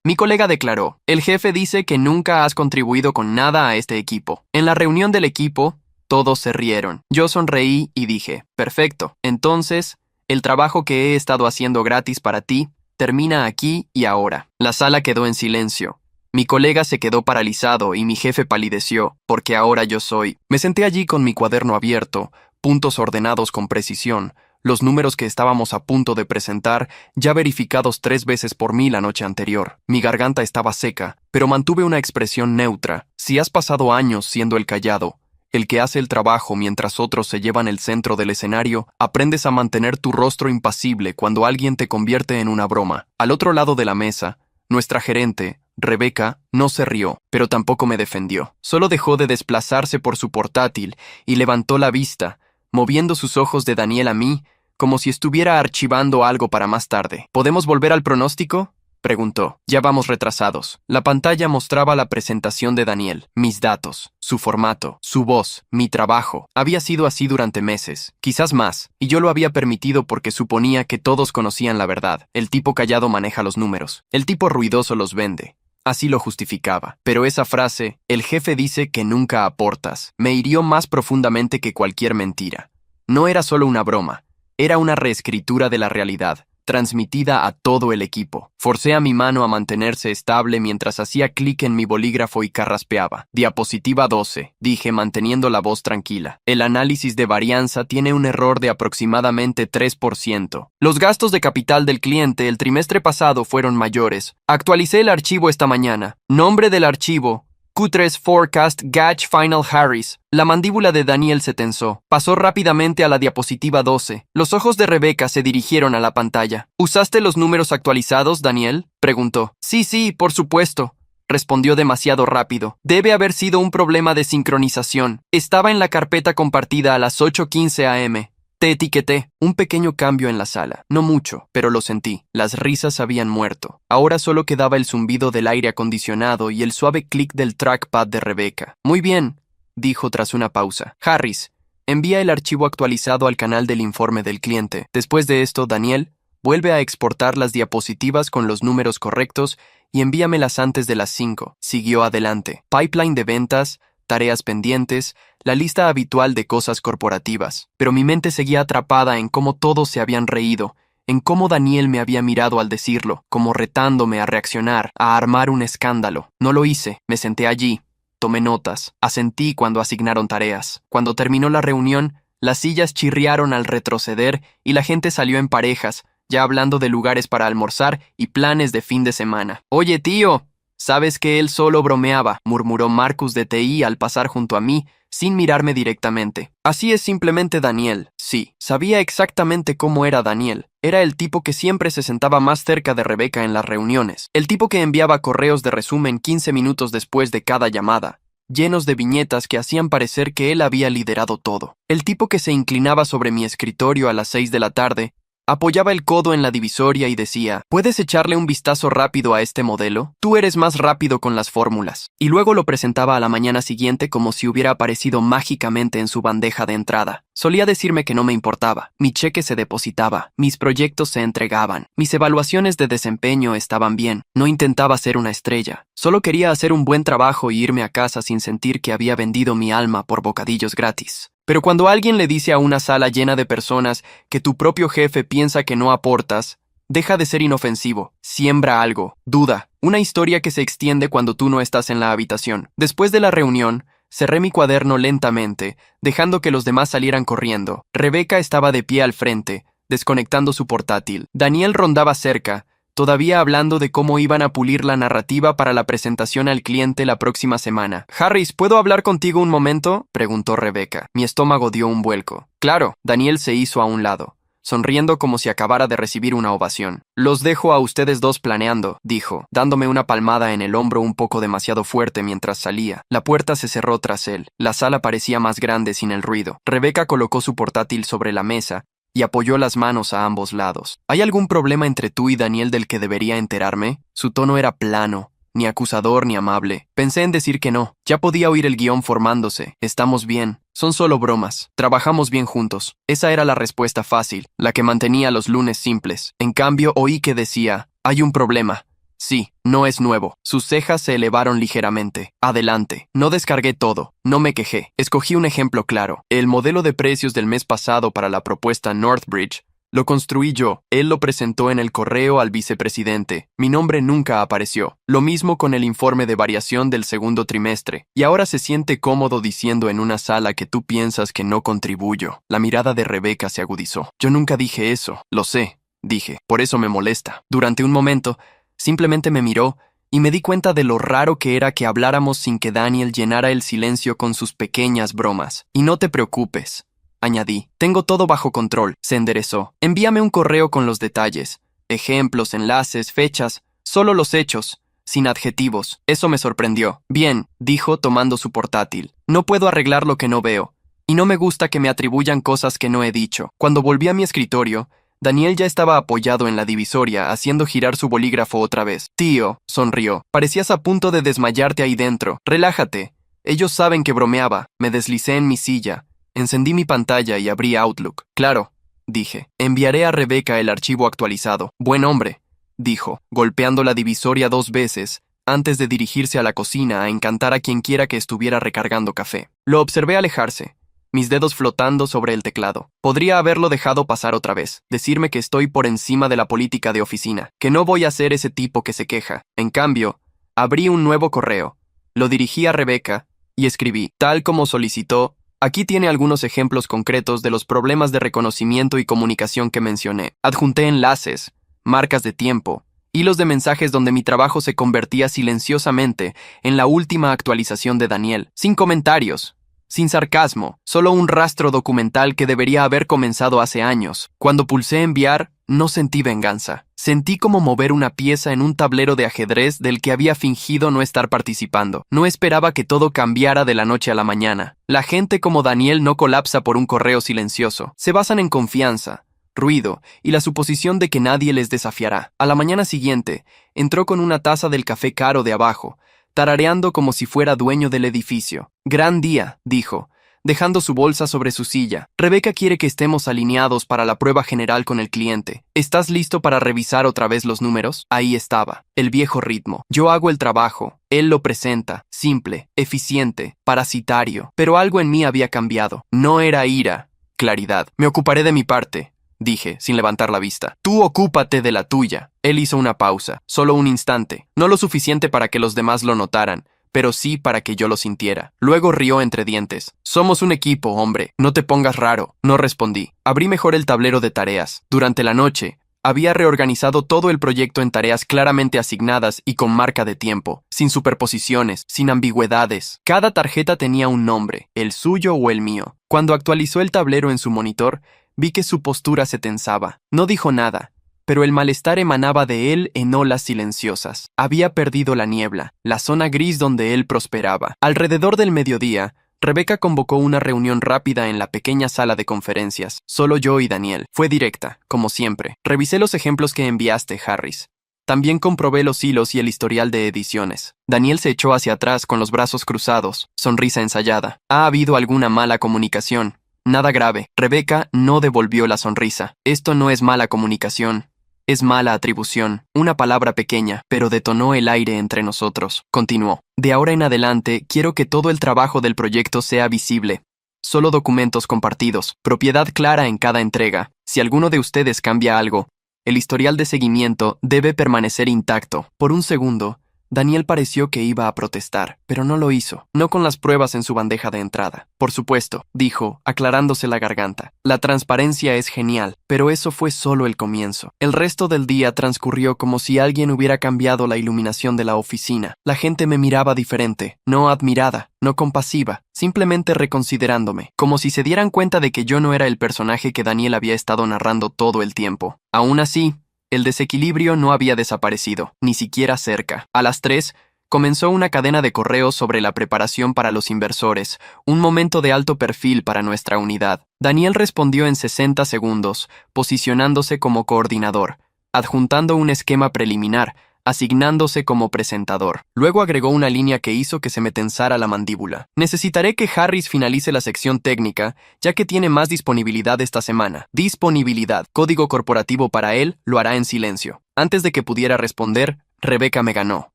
Mi colega declaró, el jefe dice que nunca has contribuido con nada a este equipo. En la reunión del equipo, todos se rieron. Yo sonreí y dije, perfecto. Entonces, el trabajo que he estado haciendo gratis para ti termina aquí y ahora. La sala quedó en silencio. Mi colega se quedó paralizado y mi jefe palideció, porque ahora yo soy. Me senté allí con mi cuaderno abierto, puntos ordenados con precisión, los números que estábamos a punto de presentar, ya verificados 3 veces por mí la noche anterior. Mi garganta estaba seca, pero mantuve una expresión neutra. Si has pasado años siendo el callado, el que hace el trabajo mientras otros se llevan el centro del escenario, aprendes a mantener tu rostro impasible cuando alguien te convierte en una broma. Al otro lado de la mesa, nuestra gerente, Rebeca, no se rió, pero tampoco me defendió. Solo dejó de desplazarse por su portátil y levantó la vista, moviendo sus ojos de Daniel a mí, como si estuviera archivando algo para más tarde. ¿Podemos volver al pronóstico?, preguntó. Ya vamos retrasados. La pantalla mostraba la presentación de Daniel, mis datos, su formato, su voz, mi trabajo. Había sido así durante meses, quizás más, y yo lo había permitido porque suponía que todos conocían la verdad. El tipo callado maneja los números, el tipo ruidoso los vende. Así lo justificaba. Pero esa frase, el jefe dice que nunca aportas, me hirió más profundamente que cualquier mentira. No era solo una broma, era una reescritura de la realidad, transmitida a todo el equipo. Forcé a mi mano a mantenerse estable mientras hacía clic en mi bolígrafo y carraspeaba. Diapositiva 12, dije manteniendo la voz tranquila. El análisis de varianza tiene un error de aproximadamente 3%. Los gastos de capital del cliente el trimestre pasado fueron mayores. Actualicé el archivo esta mañana. Nombre del archivo: Q3 Forecast Gatch Final Harris. La mandíbula de Daniel se tensó. Pasó rápidamente a la diapositiva 12. Los ojos de Rebeca se dirigieron a la pantalla. ¿Usaste los números actualizados, Daniel?, preguntó. Sí, por supuesto, respondió demasiado rápido. Debe haber sido un problema de sincronización. Estaba en la carpeta compartida a las 8:15 am. Te etiqueté. Un pequeño cambio en la sala. No mucho, pero lo sentí. Las risas habían muerto. Ahora solo quedaba el zumbido del aire acondicionado y el suave clic del trackpad de Rebeca. Muy bien, dijo tras una pausa. Harris, envía el archivo actualizado al canal del informe del cliente. Después de esto, Daniel, vuelve a exportar las diapositivas con los números correctos y envíamelas antes de las 5. Siguió adelante. Pipeline de ventas, tareas pendientes, la lista habitual de cosas corporativas. Pero mi mente seguía atrapada en cómo todos se habían reído, en cómo Daniel me había mirado al decirlo, como retándome a reaccionar, a armar un escándalo. No lo hice, me senté allí, tomé notas, asentí cuando asignaron tareas. Cuando terminó la reunión, las sillas chirriaron al retroceder y la gente salió en parejas, ya hablando de lugares para almorzar y planes de fin de semana. Oye, tío, sabes que él solo bromeaba, murmuró Marcus de TI al pasar junto a mí, sin mirarme directamente. Así es simplemente Daniel. Sí, sabía exactamente cómo era Daniel. Era el tipo que siempre se sentaba más cerca de Rebeca en las reuniones. El tipo que enviaba correos de resumen 15 minutos después de cada llamada, llenos de viñetas que hacían parecer que él había liderado todo. El tipo que se inclinaba sobre mi escritorio a las 6 de la tarde, apoyaba el codo en la divisoria y decía, ¿puedes echarle un vistazo rápido a este modelo? Tú eres más rápido con las fórmulas. Y luego lo presentaba a la mañana siguiente como si hubiera aparecido mágicamente en su bandeja de entrada. Solía decirme que no me importaba. Mi cheque se depositaba, mis proyectos se entregaban, mis evaluaciones de desempeño estaban bien. No intentaba ser una estrella. Solo quería hacer un buen trabajo y irme a casa sin sentir que había vendido mi alma por bocadillos gratis. Pero cuando alguien le dice a una sala llena de personas que tu propio jefe piensa que no aportas, deja de ser inofensivo, siembra algo, duda, una historia que se extiende cuando tú no estás en la habitación. Después de la reunión, cerré mi cuaderno lentamente, dejando que los demás salieran corriendo. Rebeca estaba de pie al frente, desconectando su portátil. Daniel rondaba cerca, todavía hablando de cómo iban a pulir la narrativa para la presentación al cliente la próxima semana. «Harris, ¿puedo hablar contigo un momento?», preguntó Rebeca. Mi estómago dio un vuelco. «Claro». Daniel se hizo a un lado, sonriendo como si acabara de recibir una ovación. «Los dejo a ustedes dos planeando», dijo, dándome una palmada en el hombro un poco demasiado fuerte mientras salía. La puerta se cerró tras él. La sala parecía más grande sin el ruido. Rebeca colocó su portátil sobre la mesa y apoyó las manos a ambos lados. ¿Hay algún problema entre tú y Daniel del que debería enterarme? Su tono era plano, ni acusador ni amable. Pensé en decir que no. Ya podía oír el guión formándose. Estamos bien. Son solo bromas. Trabajamos bien juntos. Esa era la respuesta fácil, la que mantenía los lunes simples. En cambio, oí que decía, hay un problema. Sí, no es nuevo. Sus cejas se elevaron ligeramente. Adelante. No descargué todo. No me quejé. Escogí un ejemplo claro. El modelo de precios del mes pasado para la propuesta Northbridge lo construí yo. Él lo presentó en el correo al vicepresidente. Mi nombre nunca apareció. Lo mismo con el informe de variación del segundo trimestre. Y ahora se siente cómodo diciendo en una sala que tú piensas que no contribuyo. La mirada de Rebeca se agudizó. Yo nunca dije eso. Lo sé, dije. Por eso me molesta. Durante un momento, simplemente me miró y me di cuenta de lo raro que era que habláramos sin que Daniel llenara el silencio con sus pequeñas bromas. Y no te preocupes, añadí. Tengo todo bajo control. Se enderezó. Envíame un correo con los detalles. Ejemplos, enlaces, fechas. Solo los hechos, sin adjetivos. Eso me sorprendió. Bien, dijo tomando su portátil. No puedo arreglar lo que no veo. Y no me gusta que me atribuyan cosas que no he dicho. Cuando volví a mi escritorio, Daniel ya estaba apoyado en la divisoria, haciendo girar su bolígrafo otra vez. Tío, sonrió. Parecías a punto de desmayarte ahí dentro. Relájate. Ellos saben que bromeaba. Me deslicé en mi silla. Encendí mi pantalla y abrí Outlook. Claro, dije. Enviaré a Rebeca el archivo actualizado. Buen hombre, dijo, golpeando la divisoria 2 veces, antes de dirigirse a la cocina a encantar a quien quiera que estuviera recargando café. Lo observé alejarse, mis dedos flotando sobre el teclado. Podría haberlo dejado pasar otra vez, decirme que estoy por encima de la política de oficina, que no voy a ser ese tipo que se queja. En cambio, abrí un nuevo correo, lo dirigí a Rebeca y escribí, tal como solicitó. Aquí tiene algunos ejemplos concretos de los problemas de reconocimiento y comunicación que mencioné. Adjunté enlaces, marcas de tiempo, hilos de mensajes donde mi trabajo se convertía silenciosamente en la última actualización de Daniel, sin comentarios, sin sarcasmo, solo un rastro documental que debería haber comenzado hace años. Cuando pulsé enviar, no sentí venganza. Sentí como mover una pieza en un tablero de ajedrez del que había fingido no estar participando. No esperaba que todo cambiara de la noche a la mañana. La gente como Daniel no colapsa por un correo silencioso. Se basan en confianza, ruido y la suposición de que nadie les desafiará. A la mañana siguiente, entró con una taza del café caro de abajo, tarareando como si fuera dueño del edificio. Gran día, dijo, dejando su bolsa sobre su silla. Rebeca quiere que estemos alineados para la prueba general con el cliente. ¿Estás listo para revisar otra vez los números? Ahí estaba, el viejo ritmo. Yo hago el trabajo, él lo presenta, simple, eficiente, parasitario. Pero algo en mí había cambiado. No era ira, claridad. Me ocuparé de mi parte, dije, sin levantar la vista. Tú ocúpate de la tuya. Él hizo una pausa, solo un instante, no lo suficiente para que los demás lo notaran, pero sí para que yo lo sintiera. Luego rió entre dientes. Somos un equipo, hombre, no te pongas raro. No respondí. Abrí mejor el tablero de tareas. Durante la noche, había reorganizado todo el proyecto en tareas claramente asignadas y con marca de tiempo, sin superposiciones, sin ambigüedades. Cada tarjeta tenía un nombre, el suyo o el mío. Cuando actualizó el tablero en su monitor, vi que su postura se tensaba. No dijo nada, pero el malestar emanaba de él en olas silenciosas. Había perdido la niebla, la zona gris donde él prosperaba. Alrededor del mediodía, Rebeca convocó una reunión rápida en la pequeña sala de conferencias. Solo yo y Daniel. Fue directa, como siempre. Revisé los ejemplos que enviaste, Harris. También comprobé los hilos y el historial de ediciones. Daniel se echó hacia atrás con los brazos cruzados, sonrisa ensayada. Ha habido alguna mala comunicación. Nada grave. Rebeca no devolvió la sonrisa. Esto no es mala comunicación. Es mala atribución, una palabra pequeña, pero detonó el aire entre nosotros. Continuó. De ahora en adelante, quiero que todo el trabajo del proyecto sea visible. Solo documentos compartidos, propiedad clara en cada entrega. Si alguno de ustedes cambia algo, el historial de seguimiento debe permanecer intacto. Por un segundo, Daniel pareció que iba a protestar, pero no lo hizo, no con las pruebas en su bandeja de entrada. Por supuesto, dijo, aclarándose la garganta. La transparencia es genial, pero eso fue solo el comienzo. El resto del día transcurrió como si alguien hubiera cambiado la iluminación de la oficina. La gente me miraba diferente, no admirada, no compasiva, simplemente reconsiderándome, como si se dieran cuenta de que yo no era el personaje que Daniel había estado narrando todo el tiempo. Aún así, el desequilibrio no había desaparecido, ni siquiera cerca. A las 3, comenzó una cadena de correos sobre la preparación para los inversores, un momento de alto perfil para nuestra unidad. Daniel respondió en 60 segundos, posicionándose como coordinador, adjuntando un esquema preliminar, asignándose como presentador. Luego agregó una línea que hizo que se me tensara la mandíbula. Necesitaré que Harris finalice la sección técnica, ya que tiene más disponibilidad esta semana. Disponibilidad. Código corporativo para él lo hará en silencio. Antes de que pudiera responder, Rebeca me ganó.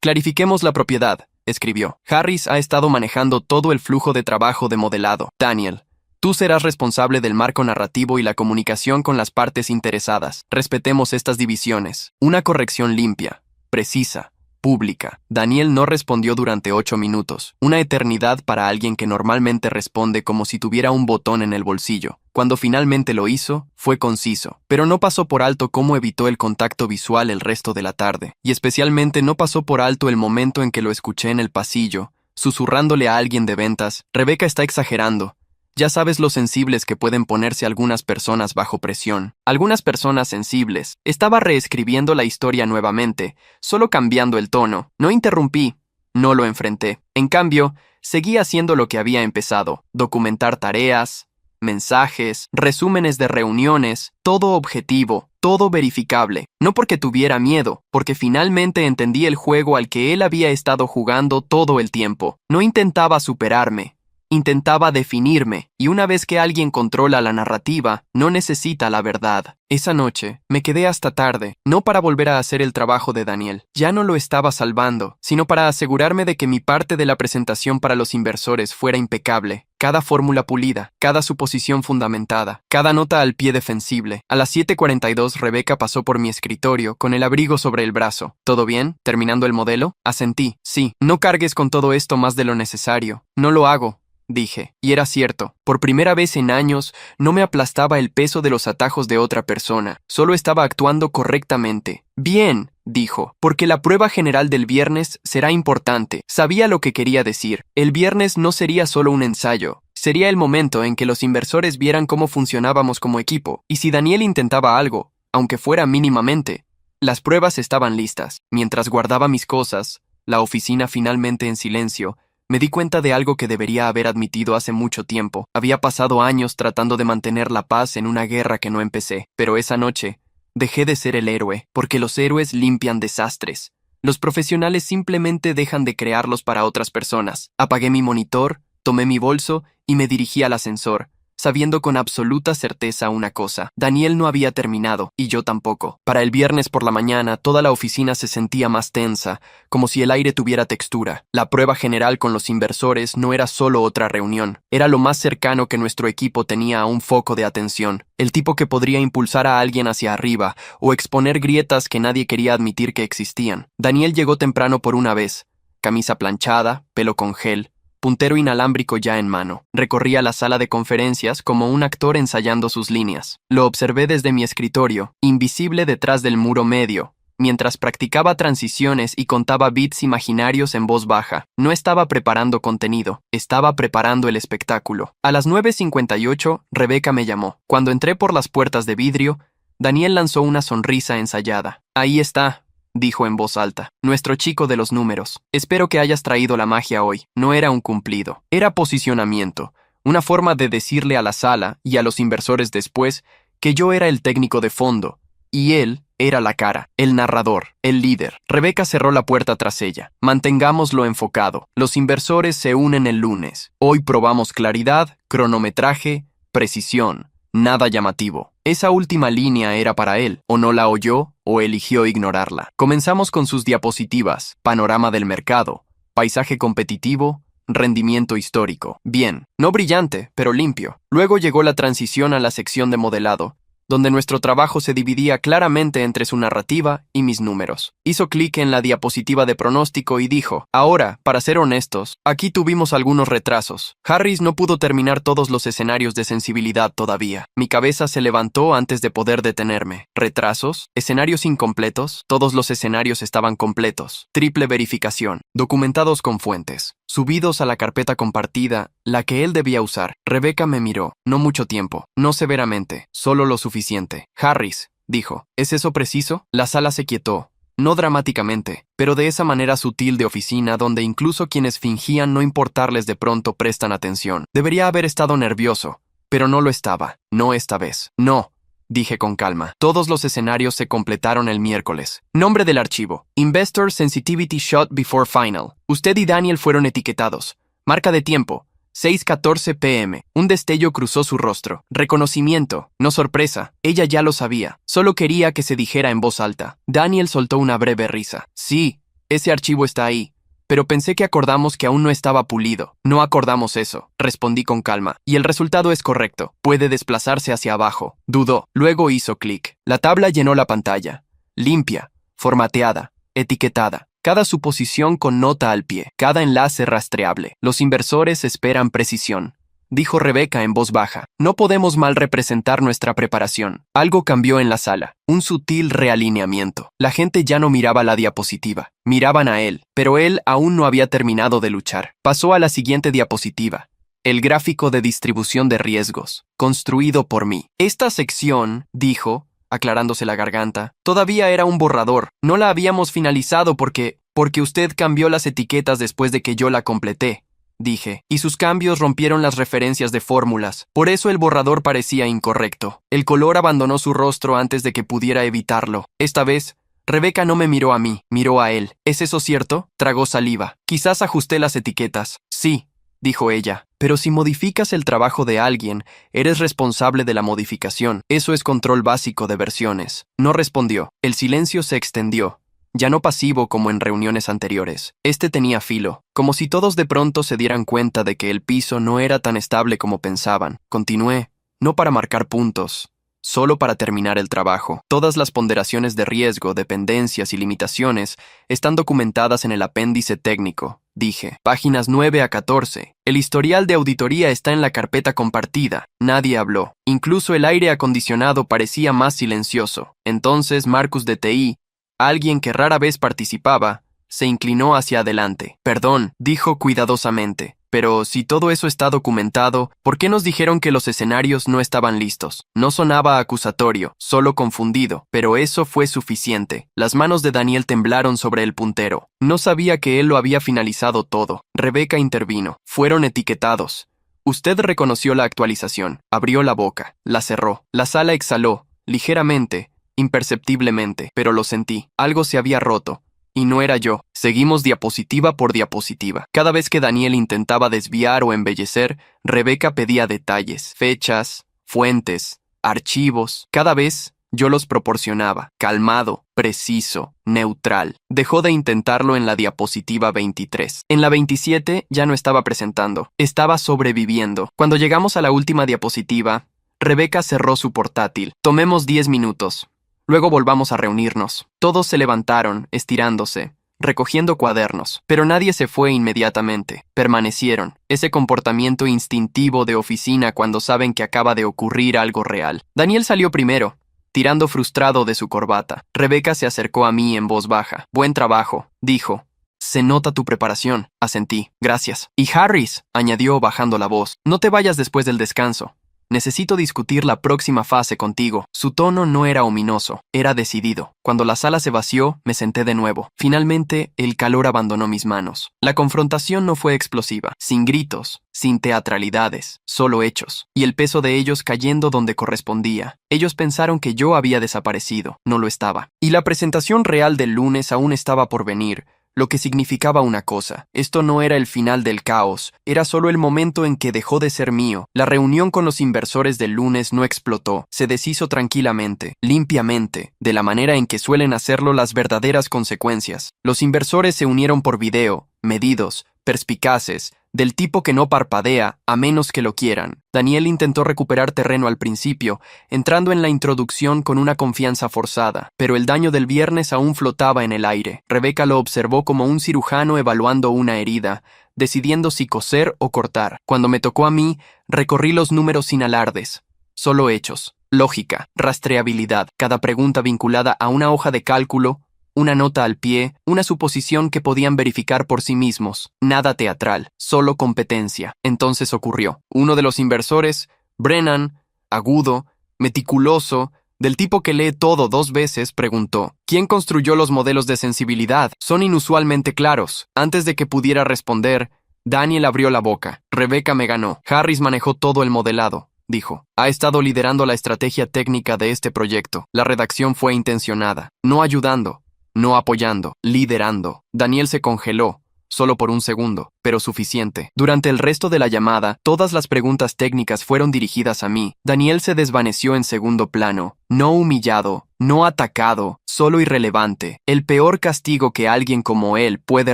Clarifiquemos la propiedad, escribió. Harris ha estado manejando todo el flujo de trabajo de modelado. Daniel, tú serás responsable del marco narrativo y la comunicación con las partes interesadas. Respetemos estas divisiones. Una corrección limpia, precisa, pública. Daniel no respondió durante 8 minutos, una eternidad para alguien que normalmente responde como si tuviera un botón en el bolsillo. Cuando finalmente lo hizo, fue conciso, pero no pasó por alto cómo evitó el contacto visual el resto de la tarde, y especialmente no pasó por alto el momento en que lo escuché en el pasillo, susurrándole a alguien de ventas: Rebeca está exagerando. Ya sabes lo sensibles que pueden ponerse algunas personas bajo presión. Algunas personas sensibles. Estaba reescribiendo la historia nuevamente, solo cambiando el tono. No interrumpí, no lo enfrenté. En cambio, seguí haciendo lo que había empezado: documentar tareas, mensajes, resúmenes de reuniones, todo objetivo, todo verificable. No porque tuviera miedo, porque finalmente entendí el juego al que él había estado jugando todo el tiempo. No intentaba superarme. Intentaba definirme, y una vez que alguien controla la narrativa, no necesita la verdad. Esa noche, me quedé hasta tarde, no para volver a hacer el trabajo de Daniel. Ya no lo estaba salvando, sino para asegurarme de que mi parte de la presentación para los inversores fuera impecable. Cada fórmula pulida, cada suposición fundamentada, cada nota al pie defensible. A las 7:42 Rebeca pasó por mi escritorio con el abrigo sobre el brazo. ¿Todo bien? ¿Terminando el modelo? Asentí. Sí. No cargues con todo esto más de lo necesario. No lo hago, dije. Y era cierto. Por primera vez en años, no me aplastaba el peso de los atajos de otra persona. Solo estaba actuando correctamente. Bien, dijo, porque la prueba general del viernes será importante. Sabía lo que quería decir. El viernes no sería solo un ensayo. Sería el momento en que los inversores vieran cómo funcionábamos como equipo. Y si Daniel intentaba algo, aunque fuera mínimamente, las pruebas estaban listas. Mientras guardaba mis cosas, la oficina finalmente en silencio, me di cuenta de algo que debería haber admitido hace mucho tiempo. Había pasado años tratando de mantener la paz en una guerra que no empecé, pero esa noche dejé de ser el héroe, porque los héroes limpian desastres. Los profesionales simplemente dejan de crearlos para otras personas. Apagué mi monitor, tomé mi bolso y me dirigí al ascensor, sabiendo con absoluta certeza una cosa: Daniel no había terminado, y yo tampoco. Para el viernes por la mañana, toda la oficina se sentía más tensa, como si el aire tuviera textura. La prueba general con los inversores no era solo otra reunión, era lo más cercano que nuestro equipo tenía a un foco de atención, el tipo que podría impulsar a alguien hacia arriba, o exponer grietas que nadie quería admitir que existían. Daniel llegó temprano por una vez, camisa planchada, pelo con gel, puntero inalámbrico ya en mano. Recorría la sala de conferencias como un actor ensayando sus líneas. Lo observé desde mi escritorio, invisible detrás del muro medio, mientras practicaba transiciones y contaba beats imaginarios en voz baja. No estaba preparando contenido, estaba preparando el espectáculo. A las 9:58, Rebeca me llamó. Cuando entré por las puertas de vidrio, Daniel lanzó una sonrisa ensayada. Ahí está, dijo en voz alta, nuestro chico de los números. Espero que hayas traído la magia hoy. No era un cumplido, era posicionamiento, una forma de decirle a la sala y a los inversores después que yo era el técnico de fondo, y él era la cara, el narrador, el líder. Rebeca cerró la puerta tras ella. Mantengámoslo enfocado. Los inversores se unen el lunes. Hoy probamos claridad, cronometraje, precisión. Nada llamativo. Esa última línea era para él, o no la oyó, o eligió ignorarla. Comenzamos con sus diapositivas: panorama del mercado, paisaje competitivo, rendimiento histórico. Bien, no brillante, pero limpio. Luego llegó la transición a la sección de modelado, donde nuestro trabajo se dividía claramente entre su narrativa y mis números. Hizo clic en la diapositiva de pronóstico y dijo: ahora, para ser honestos, aquí tuvimos algunos retrasos. Harris no pudo terminar todos los escenarios de sensibilidad todavía. Mi cabeza se levantó antes de poder detenerme. ¿Retrasos? ¿Escenarios incompletos? Todos los escenarios estaban completos. Triple verificación. Documentados con fuentes. Subidos a la carpeta compartida, la que él debía usar. Rebeca me miró. No mucho tiempo. No severamente. Solo lo suficiente. Harris, dijo. ¿Es eso preciso? La sala se quietó. No dramáticamente, pero de esa manera sutil de oficina donde incluso quienes fingían no importarles de pronto prestan atención. Debería haber estado nervioso, pero no lo estaba. No esta vez. No, dije con calma. Todos los escenarios se completaron el miércoles. Nombre del archivo: Investor Sensitivity Shot Before Final. Usted y Daniel fueron etiquetados. Marca de tiempo: 6:14 p.m. Un destello cruzó su rostro. Reconocimiento, no sorpresa. Ella ya lo sabía. Solo quería que se dijera en voz alta. Daniel soltó una breve risa. Sí, ese archivo está ahí. Pero pensé que acordamos que aún no estaba pulido. No acordamos eso, respondí con calma. Y el resultado es correcto. Puede desplazarse hacia abajo. Dudó. Luego hizo clic. La tabla llenó la pantalla. Limpia, formateada, etiquetada. Cada suposición con nota al pie. Cada enlace rastreable. Los inversores esperan precisión. Dijo Rebeca en voz baja. No podemos mal representar nuestra preparación. Algo cambió en la sala. Un sutil realineamiento. La gente ya no miraba la diapositiva. Miraban a él, pero él aún no había terminado de luchar. Pasó a la siguiente diapositiva. El gráfico de distribución de riesgos, construido por mí. Esta sección, dijo, aclarándose la garganta, todavía era un borrador. No la habíamos finalizado porque usted cambió las etiquetas después de que yo la completé. Dije, y sus cambios rompieron las referencias de fórmulas. Por eso el borrador parecía incorrecto. El color abandonó su rostro antes de que pudiera evitarlo. Esta vez, Rebeca no me miró a mí, miró a él. ¿Es eso cierto? Tragó saliva. Quizás ajusté las etiquetas. Sí, dijo ella. Pero si modificas el trabajo de alguien, eres responsable de la modificación. Eso es control básico de versiones. No respondió. El silencio se extendió. Ya no pasivo como en reuniones anteriores. Este tenía filo, como si todos de pronto se dieran cuenta de que el piso no era tan estable como pensaban. Continué, no para marcar puntos, solo para terminar el trabajo. Todas las ponderaciones de riesgo, dependencias y limitaciones están documentadas en el apéndice técnico, dije. Páginas 9 a 14. El historial de auditoría está en la carpeta compartida. Nadie habló. Incluso el aire acondicionado parecía más silencioso. Entonces Marcus de TI, alguien que rara vez participaba, se inclinó hacia adelante. Perdón, dijo cuidadosamente, pero si todo eso está documentado, ¿por qué nos dijeron que los escenarios no estaban listos? No sonaba acusatorio, solo confundido, pero eso fue suficiente. Las manos de Daniel temblaron sobre el puntero. No sabía que él lo había finalizado todo. Rebeca intervino. Fueron etiquetados. Usted reconoció la actualización, abrió la boca, la cerró. La sala exhaló, ligeramente, imperceptiblemente, pero lo sentí. Algo se había roto. Y no era yo. Seguimos diapositiva por diapositiva. Cada vez que Daniel intentaba desviar o embellecer, Rebeca pedía detalles, fechas, fuentes, archivos. Cada vez yo los proporcionaba. Calmado, preciso, neutral. Dejó de intentarlo en la diapositiva 23. En la 27 ya no estaba presentando. Estaba sobreviviendo. Cuando llegamos a la última diapositiva, Rebeca cerró su portátil. Tomemos 10 minutos. Luego volvamos a reunirnos. Todos se levantaron, estirándose, recogiendo cuadernos, pero nadie se fue inmediatamente. Permanecieron. Ese comportamiento instintivo de oficina cuando saben que acaba de ocurrir algo real. Daniel salió primero, tirando frustrado de su corbata. Rebeca se acercó a mí en voz baja. Buen trabajo, dijo. Se nota tu preparación, asentí. Gracias. Y Harris, añadió bajando la voz, no te vayas después del descanso. Necesito discutir la próxima fase contigo. Su tono no era ominoso, era decidido. Cuando la sala se vació, me senté de nuevo. Finalmente, el calor abandonó mis manos. La confrontación no fue explosiva, sin gritos, sin teatralidades, solo hechos, y el peso de ellos cayendo donde correspondía. Ellos pensaron que yo había desaparecido, no lo estaba. Y la presentación real del lunes aún estaba por venir, lo que significaba una cosa. Esto no era el final del caos, era solo el momento en que dejó de ser mío. La reunión con los inversores del lunes no explotó, se deshizo tranquilamente, limpiamente, de la manera en que suelen hacerlo las verdaderas consecuencias. Los inversores se unieron por video, medidos, perspicaces, del tipo que no parpadea a menos que lo quieran. Daniel intentó recuperar terreno al principio, entrando en la introducción con una confianza forzada, pero el daño del viernes aún flotaba en el aire. Rebeca lo observó como un cirujano evaluando una herida, decidiendo si coser o cortar. Cuando me tocó a mí, recorrí los números sin alardes, solo hechos, lógica, rastreabilidad, cada pregunta vinculada a una hoja de cálculo, una nota al pie, una suposición que podían verificar por sí mismos. Nada teatral, solo competencia. Entonces ocurrió. Uno de los inversores, Brennan, agudo, meticuloso, del tipo que lee todo 2 veces, preguntó: ¿Quién construyó los modelos de sensibilidad? Son inusualmente claros. Antes de que pudiera responder, Daniel abrió la boca. Rebeca me ganó. Harris manejó todo el modelado, dijo. Ha estado liderando la estrategia técnica de este proyecto. La redacción fue intencionada, no ayudando, no apoyando, liderando. Daniel se congeló, solo por un segundo, pero suficiente. Durante el resto de la llamada, todas las preguntas técnicas fueron dirigidas a mí. Daniel se desvaneció en segundo plano, no humillado, no atacado, solo irrelevante, el peor castigo que alguien como él puede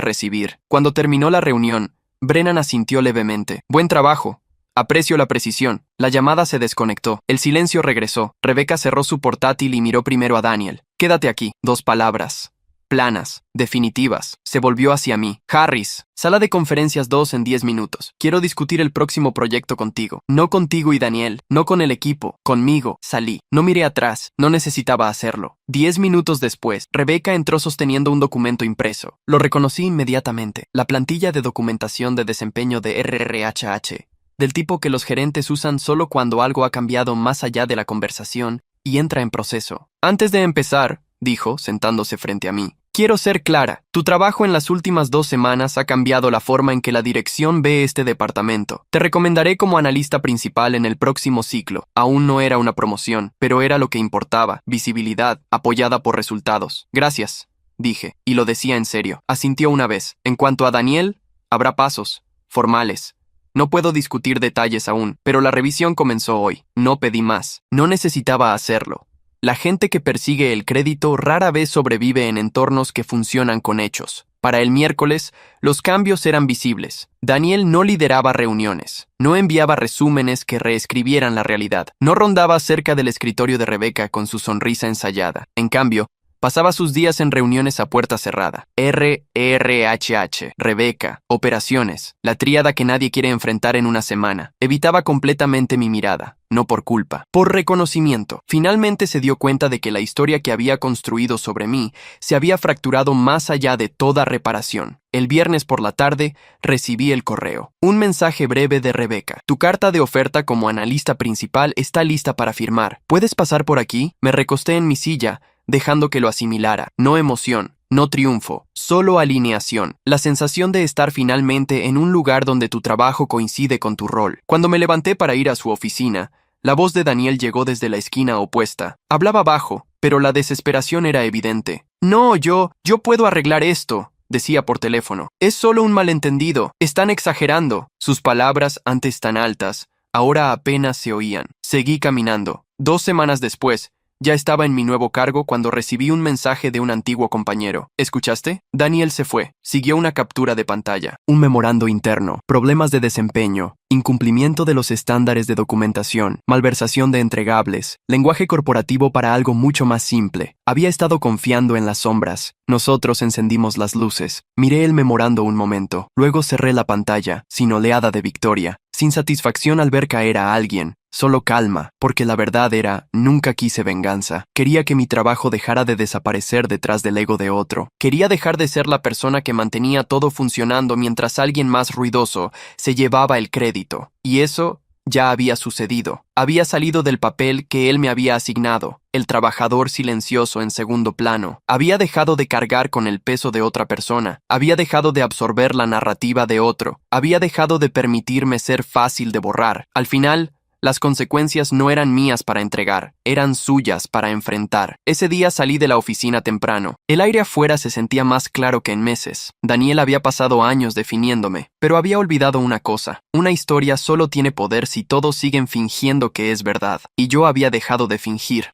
recibir. Cuando terminó la reunión, Brennan asintió levemente. Buen trabajo. Aprecio la precisión. La llamada se desconectó. El silencio regresó. Rebecca cerró su portátil y miró primero a Daniel. Quédate aquí. 2 palabras. Planas, definitivas. Se volvió hacia mí. Harris, sala de conferencias 2 en 10 minutos. Quiero discutir el próximo proyecto contigo. No contigo y Daniel, no con el equipo, conmigo. Salí. No miré atrás, no necesitaba hacerlo. 10 minutos después, Rebecca entró sosteniendo un documento impreso. Lo reconocí inmediatamente. La plantilla de documentación de desempeño de RRHH, del tipo que los gerentes usan solo cuando algo ha cambiado más allá de la conversación y entra en proceso. Antes de empezar, dijo, sentándose frente a mí, quiero ser clara. Tu trabajo en las últimas 2 semanas ha cambiado la forma en que la dirección ve este departamento. Te recomendaré como analista principal en el próximo ciclo. Aún no era una promoción, pero era lo que importaba. Visibilidad, apoyada por resultados. Gracias, dije, y lo decía en serio. Asintió una vez. En cuanto a Daniel, habrá pasos formales. No puedo discutir detalles aún, pero la revisión comenzó hoy. No pedí más. No necesitaba hacerlo. La gente que persigue el crédito rara vez sobrevive en entornos que funcionan con hechos. Para el miércoles, los cambios eran visibles. Daniel no lideraba reuniones, no enviaba resúmenes que reescribieran la realidad, no rondaba cerca del escritorio de Rebecca con su sonrisa ensayada. En cambio, pasaba sus días en reuniones a puerta cerrada. RRHH, Rebecca, operaciones, la tríada que nadie quiere enfrentar en una semana. Evitaba completamente mi mirada, no por culpa, por reconocimiento. Finalmente se dio cuenta de que la historia que había construido sobre mí se había fracturado más allá de toda reparación. El viernes por la tarde recibí el correo. Un mensaje breve de Rebecca. Tu carta de oferta como analista principal está lista para firmar. ¿Puedes pasar por aquí? Me recosté en mi silla, dejando que lo asimilara. No emoción, no triunfo, solo alineación. La sensación de estar finalmente en un lugar donde tu trabajo coincide con tu rol. Cuando me levanté para ir a su oficina, la voz de Daniel llegó desde la esquina opuesta. Hablaba bajo, pero la desesperación era evidente. No, yo puedo arreglar esto, decía por teléfono. Es solo un malentendido. Están exagerando. Sus palabras, antes tan altas, ahora apenas se oían. Seguí caminando. 2 semanas después, ya estaba en mi nuevo cargo cuando recibí un mensaje de un antiguo compañero. ¿Escuchaste? Daniel se fue. Siguió una captura de pantalla. Un memorando interno. Problemas de desempeño. Incumplimiento de los estándares de documentación. Malversación de entregables. Lenguaje corporativo para algo mucho más simple. Había estado confiando en las sombras. Nosotros encendimos las luces. Miré el memorando un momento. Luego cerré la pantalla, sin oleada de victoria. Sin satisfacción al ver caer a alguien. Solo calma, porque la verdad era, nunca quise venganza. Quería que mi trabajo dejara de desaparecer detrás del ego de otro. Quería dejar de ser la persona que mantenía todo funcionando mientras alguien más ruidoso se llevaba el crédito. Y eso ya había sucedido. Había salido del papel que él me había asignado, el trabajador silencioso en segundo plano. Había dejado de cargar con el peso de otra persona. Había dejado de absorber la narrativa de otro. Había dejado de permitirme ser fácil de borrar. Al final, las consecuencias no eran mías para entregar, eran suyas para enfrentar. Ese día salí de la oficina temprano. El aire afuera se sentía más claro que en meses. Daniel había pasado años definiéndome, pero había olvidado una cosa. Una historia solo tiene poder si todos siguen fingiendo que es verdad. Y yo había dejado de fingir.